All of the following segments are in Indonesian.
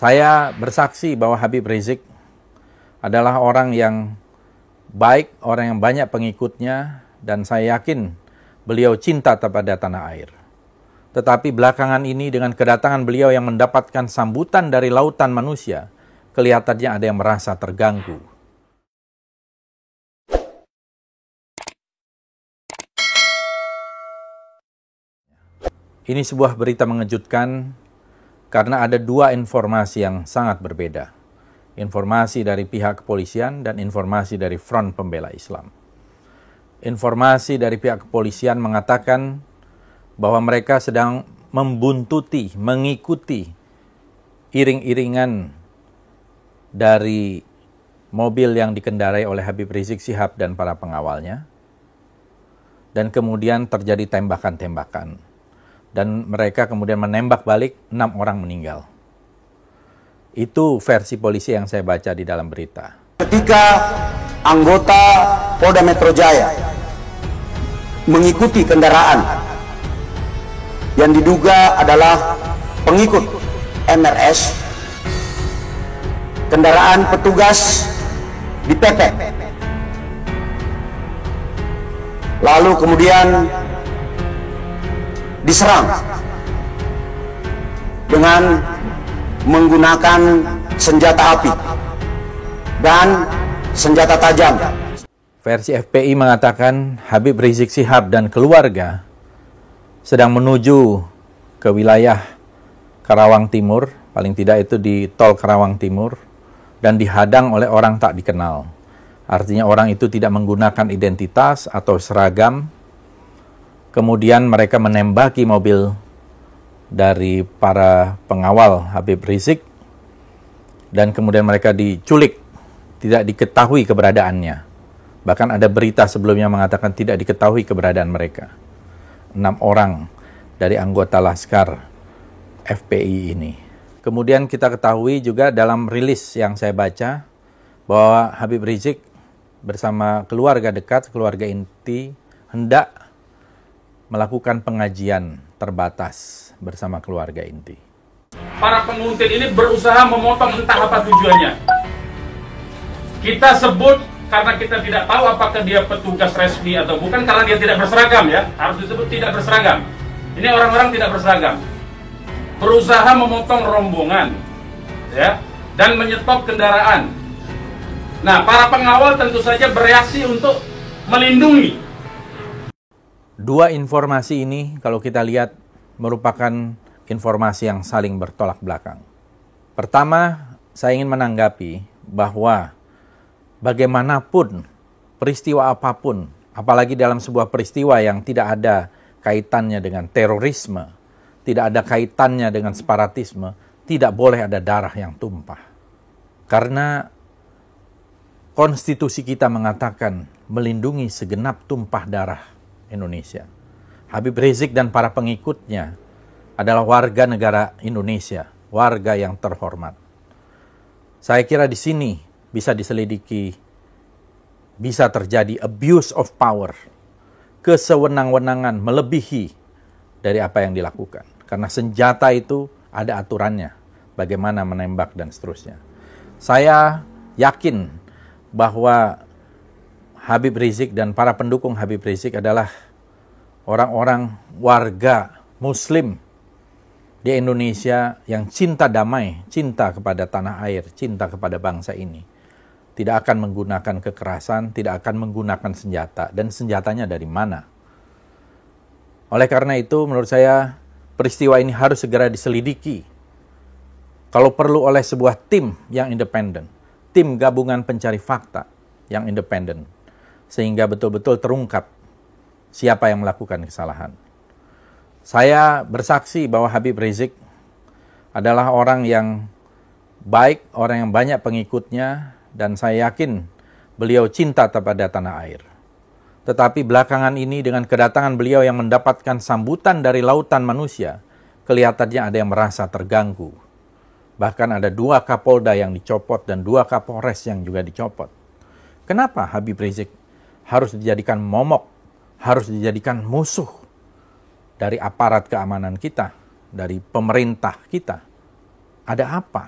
Saya bersaksi bahwa Habib Rizik adalah orang yang baik, orang yang banyak pengikutnya, dan saya yakin beliau cinta kepada tanah air. Tetapi belakangan ini dengan kedatangan beliau yang mendapatkan sambutan dari lautan manusia, kelihatannya ada yang merasa terganggu. Ini sebuah berita mengejutkan karena ada dua informasi yang sangat berbeda. Informasi dari pihak kepolisian dan informasi dari Front Pembela Islam. Informasi dari pihak kepolisian mengatakan bahwa mereka sedang membuntuti, mengikuti iring-iringan dari mobil yang dikendarai oleh Habib Rizik Syihab dan para pengawalnya. Dan kemudian terjadi tembakan-tembakan. Dan mereka kemudian menembak balik, 6 orang meninggal. Itu versi polisi yang saya baca di dalam berita. Ketika anggota Polda Metro Jaya mengikuti kendaraan yang diduga adalah pengikut MRS, kendaraan petugas dipepet. Lalu kemudian diserang dengan menggunakan senjata api dan senjata tajam. Versi FPI mengatakan Habib Rizik Syihab dan keluarga sedang menuju ke wilayah Karawang Timur, paling tidak itu di tol Karawang Timur, dan dihadang oleh orang tak dikenal. Artinya orang itu tidak menggunakan identitas atau seragam. Kemudian mereka menembaki mobil dari para pengawal Habib Rizik dan kemudian mereka diculik, tidak diketahui keberadaannya. Bahkan ada berita sebelumnya mengatakan tidak diketahui keberadaan mereka. 6 orang dari anggota Laskar FPI ini. Kemudian kita ketahui juga dalam rilis yang saya baca bahwa Habib Rizik bersama keluarga dekat, keluarga inti, hendak melakukan pengajian terbatas bersama keluarga inti. Para penguntit ini berusaha memotong entah apa tujuannya. Kita sebut karena kita tidak tahu apakah dia petugas resmi atau bukan, karena dia tidak berseragam ya. Harus disebut tidak berseragam. Ini orang-orang tidak berseragam. Berusaha memotong rombongan ya, dan menyetop kendaraan. Nah, para pengawal tentu saja bereaksi untuk melindungi. Dua informasi ini kalau kita lihat merupakan informasi yang saling bertolak belakang. Pertama, saya ingin menanggapi bahwa bagaimanapun peristiwa apapun, apalagi dalam sebuah peristiwa yang tidak ada kaitannya dengan terorisme, tidak ada kaitannya dengan separatisme, tidak boleh ada darah yang tumpah. Karena konstitusi kita mengatakan melindungi segenap tumpah darah Indonesia. Habib Rizik dan para pengikutnya adalah warga negara Indonesia, warga yang terhormat. Saya kira di sini bisa diselidiki, bisa terjadi abuse of power, kesewenang-wenangan melebihi dari apa yang dilakukan. Karena senjata itu ada aturannya, bagaimana menembak dan seterusnya. Saya yakin bahwa Habib Rizik dan para pendukung Habib Rizik adalah orang-orang warga Muslim di Indonesia yang cinta damai, cinta kepada tanah air, cinta kepada bangsa ini. Tidak akan menggunakan kekerasan, tidak akan menggunakan senjata, dan senjatanya dari mana. Oleh karena itu, menurut saya, peristiwa ini harus segera diselidiki. Kalau perlu oleh sebuah tim yang independen, tim gabungan pencari fakta yang independen, sehingga betul-betul terungkap siapa yang melakukan kesalahan. Saya bersaksi bahwa Habib Rizik adalah orang yang baik, orang yang banyak pengikutnya, dan saya yakin beliau cinta kepada tanah air. Tetapi belakangan ini dengan kedatangan beliau yang mendapatkan sambutan dari lautan manusia, kelihatannya ada yang merasa terganggu. Bahkan ada 2 Kapolda yang dicopot dan 2 Kapolres yang juga dicopot. Kenapa Habib Rizik harus dijadikan momok, harus dijadikan musuh dari aparat keamanan kita, dari pemerintah kita? Ada apa?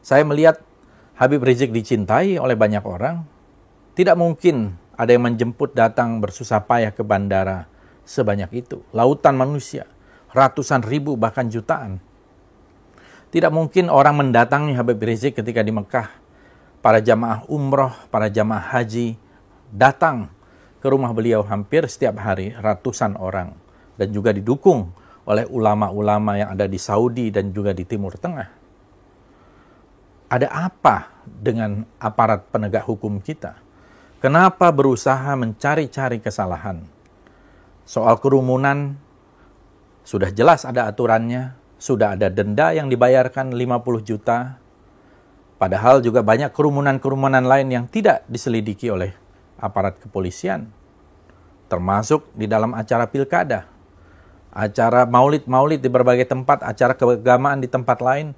Saya melihat Habib Rizik dicintai oleh banyak orang. Tidak mungkin ada yang menjemput datang bersusah payah ke bandara sebanyak itu. Lautan manusia, ratusan ribu bahkan jutaan. Tidak mungkin orang mendatangi Habib Rizik ketika di Mekah. Para jamaah umroh, para jamaah haji datang ke rumah beliau hampir setiap hari, ratusan orang. Dan juga didukung oleh ulama-ulama yang ada di Saudi dan juga di Timur Tengah. Ada apa dengan aparat penegak hukum kita? Kenapa berusaha mencari-cari kesalahan? Soal kerumunan, sudah jelas ada aturannya, sudah ada denda yang dibayarkan 50 juta. Padahal juga banyak kerumunan-kerumunan lain yang tidak diselidiki oleh aparat kepolisian. Termasuk di dalam acara pilkada, acara maulid-maulid di berbagai tempat, acara keagamaan di tempat lain,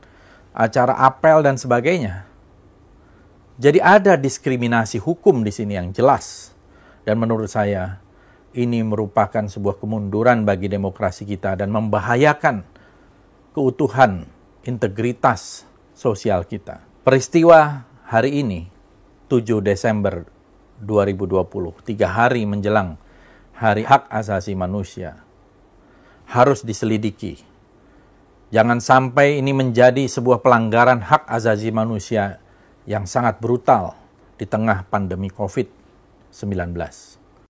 acara apel dan sebagainya. Jadi ada diskriminasi hukum di sini yang jelas. Dan menurut saya, ini merupakan sebuah kemunduran bagi demokrasi kita dan membahayakan keutuhan, integritas sosial kita. Peristiwa hari ini, 7 Desember 2020, 3 hari menjelang Hari Hak Asasi Manusia, harus diselidiki. Jangan sampai ini menjadi sebuah pelanggaran hak asasi manusia yang sangat brutal di tengah pandemi COVID-19.